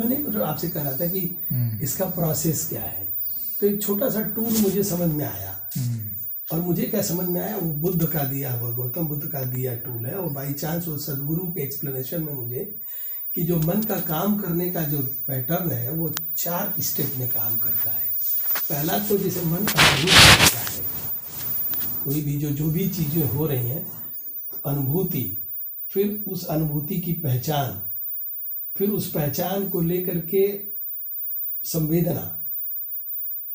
मैंने आपसे कह रहा था कि इसका प्रोसेस क्या है, तो एक छोटा सा टूल मुझे समझ में आया। और मुझे क्या समझ में आया, वो बुद्ध का दिया हुआ, गौतम बुद्ध का दिया टूल है। और बाई चांस वो सदगुरु के एक्सप्लेनेशन में मुझे कि जो मन का काम करने का जो पैटर्न है वो 4 स्टेप में काम करता है। पहला तो जैसे मन अनुभूति करता है, कोई भी जो भी चीज़ें हो रही हैं, अनुभूति, फिर उस अनुभूति की पहचान, फिर उस पहचान को लेकर के संवेदना।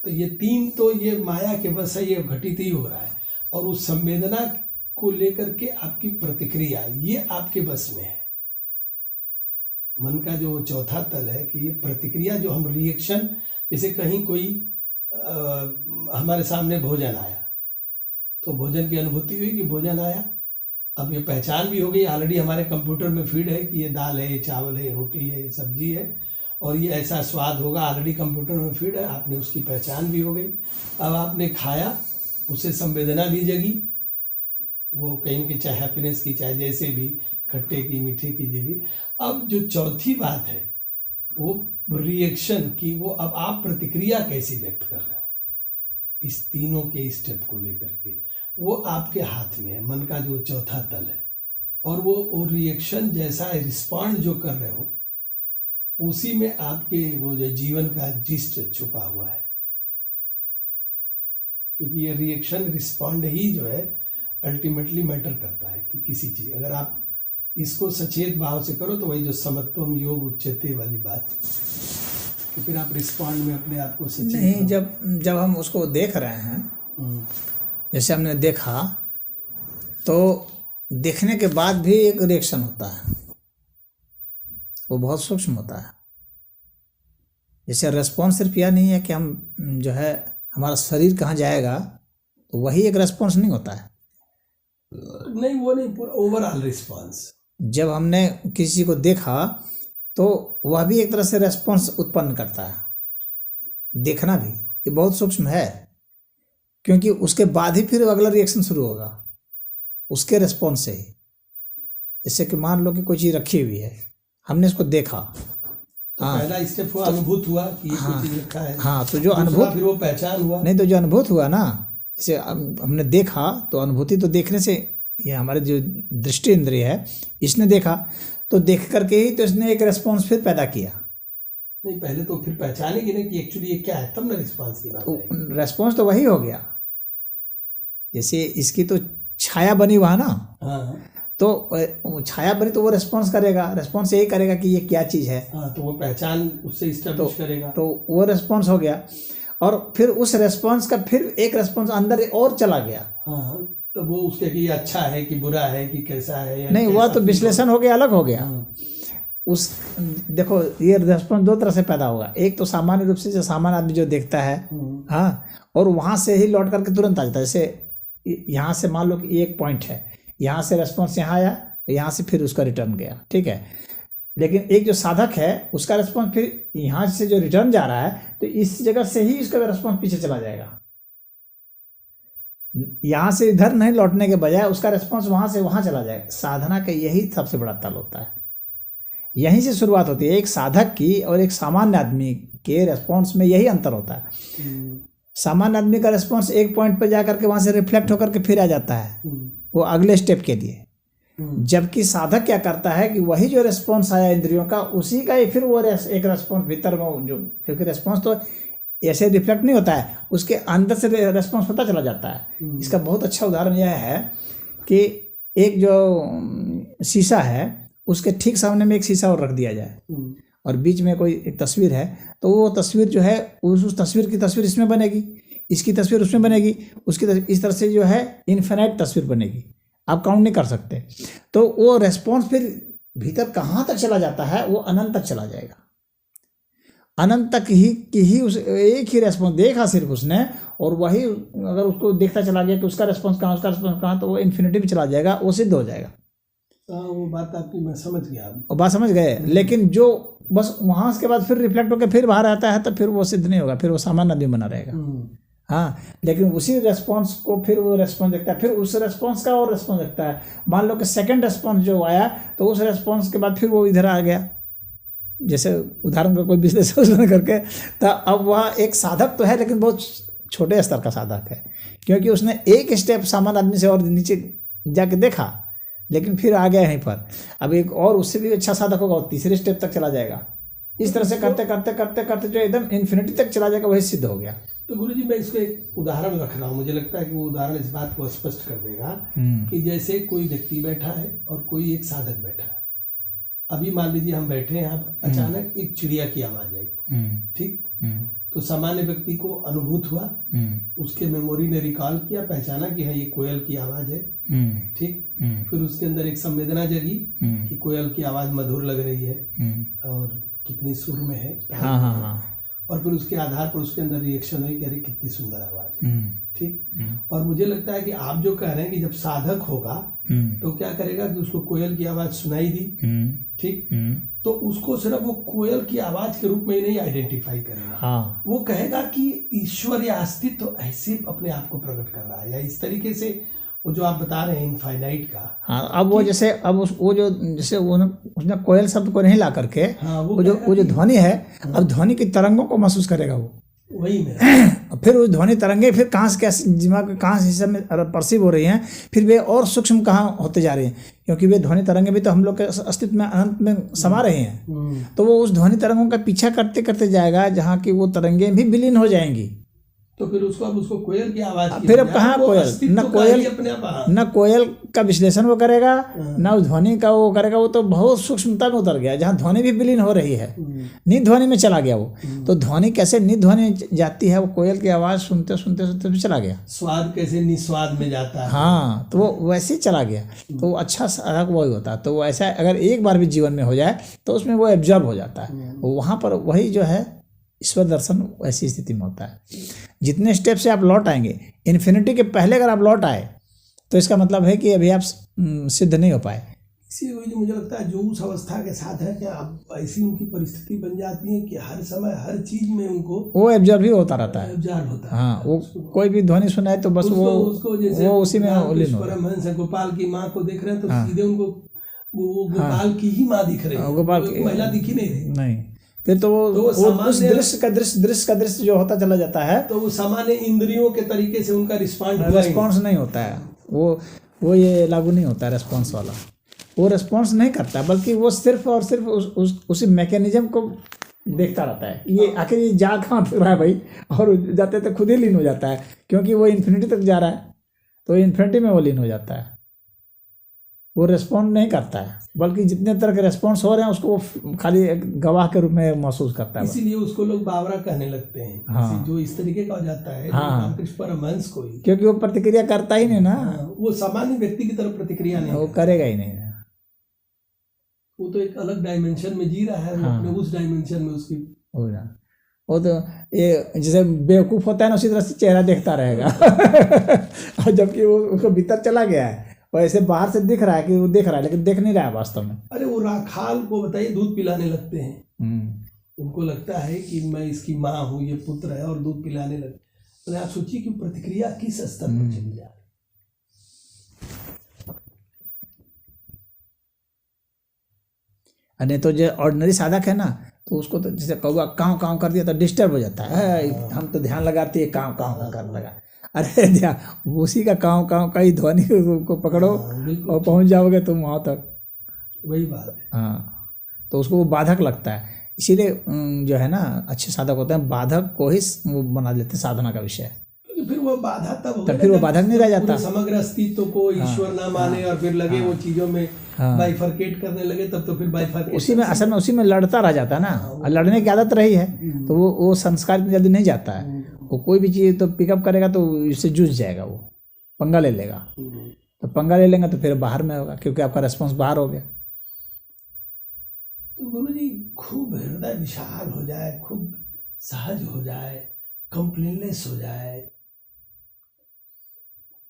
तो ये 3 तो ये माया के बस है, ये घटित ही हो रहा है। और उस संवेदना को लेकर के आपकी प्रतिक्रिया, ये आपके बस में है। मन का जो चौथा तल है कि ये प्रतिक्रिया, जो हम रिएक्शन, जैसे कहीं कोई हमारे सामने भोजन आया, तो भोजन की अनुभूति हुई कि भोजन आया। अब ये पहचान भी हो गई, ऑलरेडी हमारे कंप्यूटर में फीड है कि ये दाल है, ये चावल है, ये रोटी है, ये सब्जी है, और ये ऐसा स्वाद होगा, ऑलरेडी कंप्यूटर में फीड है। आपने उसकी पहचान भी हो गई। अब आपने खाया, उससे संवेदना भी जगी, वो कहीं की, चाहे हैप्पीनेस की, चाहे जैसे भी, खट्टे की, मीठे की, जो भी। अब जो चौथी बात है वो रिएक्शन की, वो अब आप प्रतिक्रिया कैसे व्यक्त कर रहे हो इस तीनों के स्टेप को लेकर के, वो आपके हाथ में है, मन का जो चौथा तल है। और वो रिएक्शन जैसा रिस्पॉन्ड जो कर रहे हो, उसी में आपके वो जो जीवन का जिस्ट छुपा हुआ है। क्योंकि ये रिएक्शन रिस्पॉन्ड ही जो है अल्टीमेटली मैटर करता है कि किसी चीज़, अगर आप इसको सचेत भाव से करो तो वही जो समत्वम योग उच्चते वाली बात, कि फिर आप रिस्पॉन्ड में अपने आप को सचेत नहीं, जब हम उसको देख रहे हैं, जैसे हमने देखा, तो देखने के बाद भी एक रिएक्शन होता है, वो बहुत सूक्ष्म होता है। जैसे रेस्पॉन्स सिर्फ यह नहीं है कि हम जो है हमारा शरीर कहाँ जाएगा, तो वही एक रेस्पॉन्स नहीं होता है। नहीं, वो नहीं, पूरा ओवरऑल रिस्पॉन्स। जब हमने किसी को देखा तो वह भी एक तरह से रेस्पॉन्स उत्पन्न करता है। देखना भी ये बहुत सूक्ष्म है, क्योंकि उसके बाद ही फिर अगला रिएक्शन शुरू होगा उसके रेस्पॉन्स से ही। जैसे कि मान लो कि कोई चीज़ रखी हुई है, हमने इसको देखा, हाँ, पहला स्टेप हुआ, अनुभूत हुआ कि ये कोई चीज़ रखा है। हाँ, तो जो अनुभूत, फिर वो पहचान हुआ। नहीं, तो जो अनुभूत हुआ ना, जैसे हमने देखा, तो अनुभूति तो देखने से, ये हमारे जो दृष्टि इंद्रिय है, इसने देखा, तो देख करके ही तो इसने एक रेस्पॉन्स फिर पैदा किया। नहीं, पहले तो फिर पहचानेगी ना कि एक्चुअली ये क्या है, तब ना रिस्पॉन्स की बात आएगी। रेस्पॉन्स तो वही हो गया। जैसे इसकी तो छाया बनी हुआ ना, हाँ, तो छाया बनी तो वो रेस्पॉन्स करेगा, रेस्पॉन्स यही करेगा कि ये क्या चीज़ है। हाँ, तो वो पहचान उससे इस्टेब्लिश करेगा, तो वो रेस्पॉन्स हो गया। और फिर उस रेस्पॉन्स का फिर एक रेस्पॉन्स अंदर और चला गया। हाँ, तो वो उसके कि अच्छा है कि बुरा है कि कैसा है, या नहीं, वह तो विश्लेषण हो गया, अलग हो गया। उस देखो, ये रेस्पॉन्स 2 तरह से पैदा होगा। एक तो सामान्य रूप से जो सामान्य आदमी जो देखता है, हाँ, और वहाँ से ही लौट करके तुरंत आ जाता है। जैसे यहाँ से मान लो कि एक पॉइंट है, यहाँ से रेस्पॉन्स यहाँ आया, यहाँ से फिर उसका रिटर्न गया, ठीक है। लेकिन एक जो साधक है, उसका रेस्पॉन्स फिर यहाँ से जो रिटर्न जा रहा है, तो इस जगह से ही उसका रेस्पॉन्स पीछे चला जाएगा। यहाँ से इधर नहीं लौटने के बजाय उसका रेस्पॉन्स वहाँ से वहाँ चला जाएगा। साधना का यही सबसे बड़ा तल होता है, यहीं से शुरुआत होती है। एक साधक की और एक सामान्य आदमी के रेस्पॉन्स में यही अंतर होता है। सामान्य आदमी का रेस्पॉन्स एक पॉइंट पर जाकर के वहाँ से रिफ्लेक्ट होकर के फिर आ जाता है वो अगले स्टेप के लिए। जबकि साधक क्या करता है कि वही जो रेस्पॉन्स आया इंद्रियों का, उसी का ही फिर वो एक रेस्पॉन्स भीतर में, जो क्योंकि रेस्पॉन्स तो ऐसे रिफ्लेक्ट नहीं होता है, उसके अंदर से रेस्पॉन्स होता चला जाता है। इसका बहुत अच्छा उदाहरण यह है कि एक जो शीशा है, उसके ठीक सामने में एक शीशा और रख दिया जाए, और बीच में कोई एक तस्वीर है, तो वो तस्वीर जो है, उस तस्वीर की तस्वीर इसमें बनेगी, इसकी तस्वीर उसमें बनेगी, उसकी इस तरह से जो है इन्फिनाइट तस्वीर बनेगी, आप काउंट नहीं कर सकते। तो वो रेस्पॉन्स फिर भीतर कहाँ तक चला जाता है, वो अनंत तक चला जाएगा। अनंत तक ही उस एक ही रेस्पॉन्स देखा सिर्फ उसने, और वही अगर उसको देखता चला गया कि उसका रेस्पॉन्स कहाँ, उसका रेस्पॉन्स कहाँ, तो वो इन्फिनिटी में चला जाएगा, वो सिद्ध हो जाएगा। वो बात आपकी मैं समझ गया, और बात समझ गए। लेकिन जो बस वहाँ के बाद फिर रिफ्लेक्ट होकर फिर बाहर आता है, तो फिर वो सिद्ध नहीं होगा, फिर वो सामान्य आदमी बना रहेगा। हाँ, लेकिन उसी रेस्पॉन्स को फिर वो रेस्पॉन्स देखता है, फिर उस रेस्पॉन्स का और रेस्पॉन्स देखता है। मान लो कि सेकंड रेस्पॉन्स जो आया, तो उस रेस्पॉन्स के बाद फिर वो इधर आ गया, जैसे उदाहरण का कोई विश्लेषण करके, तो अब वह एक साधक तो है लेकिन बहुत छोटे स्तर का साधक है, क्योंकि उसने एक स्टेप सामान्य आदमी से और नीचे जाके देखा, लेकिन फिर आ गया यहीं पर। अब एक और उससे भी अच्छा साधक होगा, वो तीसरे स्टेप तक चला जाएगा। इस तरह से करते करते करते करते जो एकदम इन्फिनिटी तक चला जाएगा, वही सिद्ध हो गया। तो गुरुजी मैं इसको एक उदाहरण रख रहा हूँ, मुझे लगता है कि वो उदाहरण इस बात को स्पष्ट कर देगा कि जैसे कोई व्यक्ति बैठा है और कोई एक साधक बैठा है। अभी मान लीजिए हम बैठे हैं यहाँ पर, अचानक एक चिड़िया की आवाज आई, ठीक, तो सामान्य व्यक्ति को अनुभूत हुआ, उसके मेमोरी ने रिकॉल किया, पहचाना कि हाँ ये कोयल की आवाज है, ठीक, फिर उसके अंदर एक संवेदना जगी कि कोयल की आवाज मधुर लग रही है और कितनी सुर में है, और फिर उसके आधार पर उसके अंदर रिएक्शन हुई कि अरे कितनी सुंदर आवाज है, ठीक। और मुझे लगता है कि आप जो कह रहे हैं कि जब साधक होगा तो क्या करेगा कि उसको कोयल की आवाज सुनाई दी, ठीक, तो उसको सिर्फ वो कोयल की आवाज के रूप में ही नहीं आइडेंटिफाई करेगा, वो कहेगा कि ईश्वर या अस्तित्व ऐसे अपने आप को प्रकट कर रहा है, या इस तरीके से वो जो आप बता रहे हैं इनफाइनाइट का। हाँ, अब वो जैसे अब वो जो जैसे उसने कोयल शब्द को नहीं ला करके, हाँ, वो जो ध्वनि है, अब ध्वनि की तरंगों को महसूस करेगा वो, वही मेरा फिर उस ध्वनि तरंगे फिर कहाँ से कैसे दिमाग कहाँ से हिस्से में परसीव हो रही हैं, फिर वे और सूक्ष्म कहाँ होते जा रही हैं, क्योंकि वे ध्वनि तरंगे भी तो हम लोग के अस्तित्व में अनंत में समा रही हैं। तो वो उस ध्वनि तरंगों का पीछा करते करते जाएगा जहाँ की वो तरंगे भी विलीन हो जाएंगी। तो फिर उसको कोयल की आवाज की, फिर अब कहाँ कोयल, न कोयल का विश्लेषण वो करेगा, न उस ध्वनि का वो करेगा, वो तो बहुत सूक्ष्मता में उतर गया, जहाँ ध्वनि भी विलीन हो रही है, निध्वनि में चला गया वो। तो ध्वनि कैसे निध्वनि में जाती है, वो कोयल की आवाज सुनते सुनते सुनते भी चला गया। स्वाद कैसे निस्वाद में जाता है, हाँ, तो वो वैसे ही चला गया। तो अच्छा साधक वही होता है। तो वो ऐसा अगर एक बार भी जीवन में हो जाए तो उसमें वो एब्जॉर्ब हो जाता है, वहाँ पर वही जो है ईश्वर दर्शन ऐसी स्थिति में होता है। जितने स्टेप से आप लौट आएंगे, इन्फिनिटी के पहले अगर आप लौट आए तो इसका मतलब है कि अभी आप सिद्ध नहीं हो पाए। इसीलिए मुझे लगता है जो उस अवस्था के साथ है कि अब ऐसी उनकी परिस्थिति बन जाती है कि हर समय हर चीज में उनको वो एब्जॉर्ब ही होता रहता है, एब्जॉर्ब होता है। हाँ, वो कोई भी ध्वनि सुनाए तो बस वो उसी में परमहंस गोपाल की माँ को देख रहे हैं तो सीधे उनको वो गोपाल की ही माँ दिख रही है, गोपाल महिला दिखी नहीं। फिर तो वो उस दृश्य का दृश्य जो होता चला जाता है, तो वो सामान्य इंद्रियों के तरीके से उनका रिस्पॉन्स नहीं होता है। वो ये लागू नहीं होता है रेस्पॉन्स वाला, वो रेस्पॉन्स नहीं करता, बल्कि वो सिर्फ और सिर्फ उसी मैकेनिज्म को देखता रहता है, ये आखिर ये जा कहाँ फिर रहा है भाई, और जाते तो खुद ही लीन हो जाता है, क्योंकि वो इन्फिनिटी तक जा रहा है, तो इन्फिनिटी में वो लीन हो जाता है। वो रेस्पॉन्ड नहीं करता है, बल्कि जितने तरह के रेस्पॉन्स हो रहे हैं उसको वो खाली गवाह के रूप में महसूस करता है। इसीलिए उसको लोग बावरा कहने लगते हैं। हाँ, जो इस तरीके का हो जाता है, हाँ, परमहंस को ही, क्योंकि वो प्रतिक्रिया करता ही नहीं ना। वो सामान्य व्यक्ति की तरफ प्रतिक्रिया नहीं, वो करेगा ही नहीं। वो तो एक अलग डायमेंशन में जी रहा है, अपने उस डायमेंशन में उसकी वो तो ये जैसे बेवकूफ होता है ना, उसी तरह से चेहरा देखता रहेगा और जबकि वो उसको भीतर चला गया है, और ऐसे बाहर से दिख रहा है कि वो देख रहा है, लेकिन देख नहीं रहा है वास्तव में। अरे वो राखाल को बताइए दूध पिलाने लगते हैं, उनको लगता है कि मैं इसकी माँ हूँ, ये पुत्र है, और दूध पिलाने लगते। तो आप सोचिए कि प्रतिक्रिया किस स्तर पर चली जा रही। नहीं तो जो ऑर्डिनरी साधक है ना, तो उसको तो जैसे कौवा काँव काँव कर दिया तो डिस्टर्ब हो जाता है, हम तो ध्यान लगाते हैं काँव काँव करने लगा। अरे उसी का काँव काँव का ही ध्वनि को पकड़ो और पहुंच जाओगे तुम वहाँ तक, वही बात है। हाँ, तो उसको वो बाधक लगता है। इसीलिए जो है ना, अच्छे साधक होते हैं, बाधक को ही वो बना लेते हैं साधना का विषय। फिर वो बाधा तब फिर वो बाधक नहीं रह जाता, समग्र अस्तित्व को ईश्वर ना माने और फिर लगे वो चीजों में बाइफरकेट करने लगे, तब तो फिर बाइफरकेट उसी में असल में उसी में लड़ता रह जाता है ना, और लड़ने की आदत रही है तो वो संस्कार में जल्दी नहीं जाता है। वो कोई भी चीज़ तो पिकअप करेगा तो इससे जूझ जाएगा, वो पंगा ले लेगा, तो पंगा ले लेंगे तो फिर बाहर में होगा, क्योंकि आपका रेस्पॉन्स बाहर हो गया। तो गुरु जी खूब हृदय विशाल हो जाए, खूब सहज हो जाए, कंप्लेनलेस हो जाए,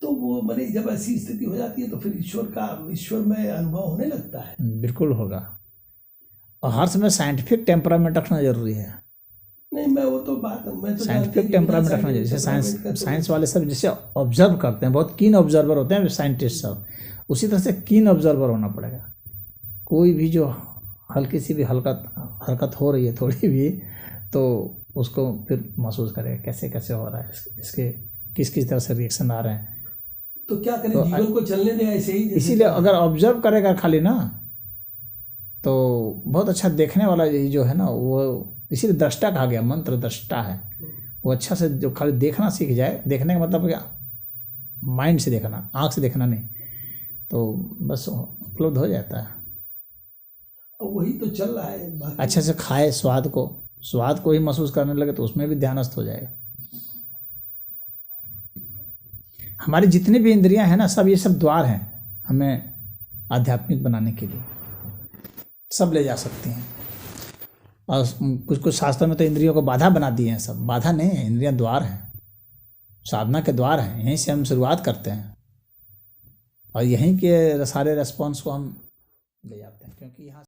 तो वो मैंने जब ऐसी स्थिति हो जाती है तो फिर ईश्वर में अनुभव होने लगता है। बिल्कुल होगा, और हर समय साइंटिफिक टेम्परामेंट रखना जरूरी है। नहीं, मैं वो तो बात मैं तो साइंटिफिक टेम्परामेंट रखना चाहिए। जैसे साइंस वाले सब जैसे ऑब्जर्व करते हैं, बहुत कीन ऑब्जर्वर होते हैं साइंटिस्ट सब, उसी तरह से कीन ऑब्जर्वर होना पड़ेगा। कोई भी जो हल्की सी भी हरकत हो रही है थोड़ी भी, तो उसको फिर महसूस करेगा कैसे कैसे हो रहा है, इसके किस किस तरह से रिएक्शन आ रहे हैं। तो क्या करें, जीवन को चलने दें ऐसे ही, जैसे इसीलिए अगर ऑब्जर्व करेगा खाली ना, तो बहुत अच्छा देखने वाला ये जो है ना, वो इसीलिए दृष्टा कहा गया, मंत्र दृष्टा है। वो अच्छा से जो खाली देखना सीख जाए, देखने का मतलब क्या, माइंड से देखना, आँख से देखना नहीं, तो बस उपलब्ध हो जाता है। अब वही तो चल रहा है। बाकी अच्छे से खाए, स्वाद को ही महसूस करने लगे तो उसमें भी ध्यानस्थ हो जाएगा। हमारी जितनी भी इंद्रियां हैं ना, सब ये सब द्वार हैं हमें आध्यात्मिक बनाने के लिए, सब ले जा सकती हैं। और कुछ कुछ शास्त्रों में तो इंद्रियों को बाधा बना दिए हैं। सब बाधा नहीं है, इंद्रियां द्वार हैं, साधना के द्वार हैं। यहीं से हम शुरुआत करते हैं और यहीं के सारे रेस्पॉन्स को हम ले जाते हैं, क्योंकि यहाँ